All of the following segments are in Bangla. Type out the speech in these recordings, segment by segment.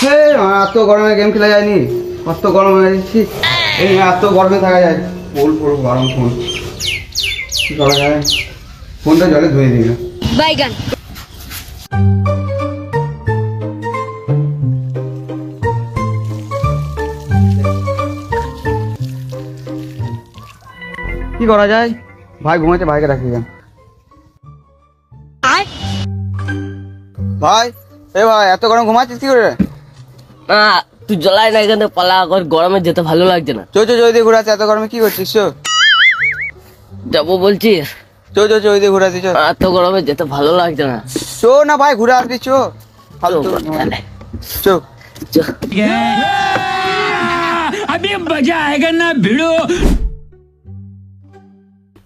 এত গরমে গেম খেলা যায়নি, কত গরম হয়ে যাচ্ছি। এই এত গরমে থাকা যায়, পুরো গরম ফোন, কি করা যায়? ফোনটা জলে ধুয়ে দিল। বাইগান কি করা যায়? ভাই ঘুমাইতে, ভাইকে রাখি যান। ভাই, এ ভাই, এত গরম ঘুমাচ্ছিস কি করে? না তুই জ্বলাই না, এখানে পালা কর, গরমে যেতে ভালো লাগছে না। চো দিয়ে ঘুরে আসছে, এত গরমে কি করছিস? চো যাবো বলছিস? চো দিয়ে ঘুরে আসছিস। এত গরমে যেতে ভালো লাগছে না। চো না ভাই, ঘুরে আসবি, চো। চো अभी मजा आएगा ना भिड़ो।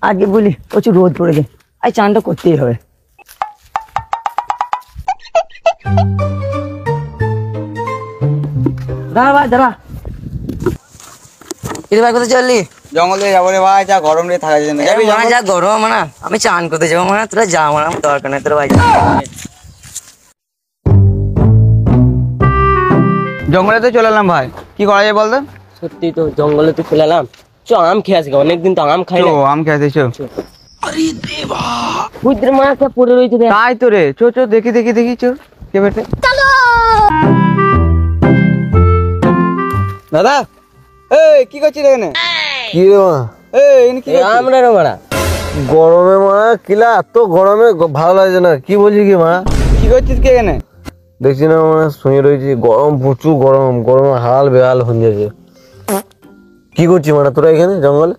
আগে বলি প্রচুর রোদ পড়েছে, আজ চানটা করতেই হবে। দাঁড়া ভাই দাঁড়া, ভাই কোথায় চললি? জঙ্গলে যাবো রে ভাই, যা গরম রে, থাকা যায় না। যাবি? যা গরম মানা, আমি চান করতে যাবো মানা, তোরা যা মানা, দরকার নেই তোর ভাই। জঙ্গলে তো চলে এলাম ভাই, কি করা যায় বলতো? সত্যি তো জঙ্গলে তো চলে এলাম। চ আম খেয়ে আসি, অনেকদিন তো আম খাই না। আম খেতে চো। বুঝতে মাথা পড়ে রয়েছে। তাই তো রে, চো দেখি চো কে বেটে। দাদা, এই কি করছিস এখানে? কি রে মা? এখানে কি করছিস? আমরা রে মারা গরমে মা কিলা, এত গরমে ভালো লাগছে না। কি বলছি কি মা? কি করছিস কি এখানে? দেখছি না মা, শুয়ে রয়েছি, গরম প্রচুর গরম, গরমে হাল বেহাল হয়ে যাচ্ছে। কি করছি মানে তোরা এখানে জঙ্গলে?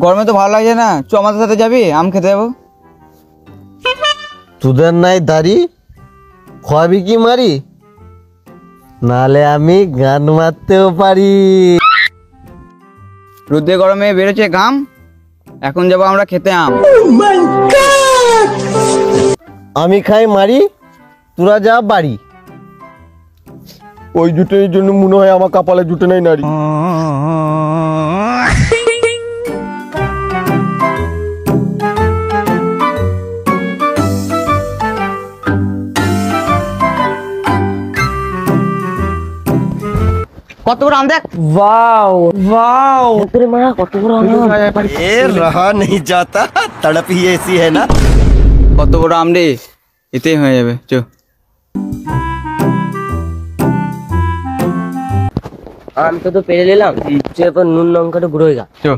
গরমে তো ভালো লাগছে না, চো আমাদের সাথে যাবি, আম খেতে যাবো। তোদের নাই দাড়ি, খোয়াবি কি মারি? নালে আমি গান মারতেও পারি। রোদে গরমে বেরোচ্ছে ঘাম, এখন যাবো আমরা খেতে আম। আমি খাই মারি, তোরা যা বাড়ি। ওই জুটের জন্য মনে হয় আমার কপালে জুটে নাই নারী। কত বড় আম দেখ। वाओ वाओ, তোর মা কত বড় আম। এ রহা নেই যাতা, তড়প হি ऐसी है ना। কত বড় আম রে, এতেই হয়ে যাবে, চো। আমটা তো পেরে নিলাম, তুই এরপর নুন লঙ্কাটা গুঁড়ো হয়ে গা। চো।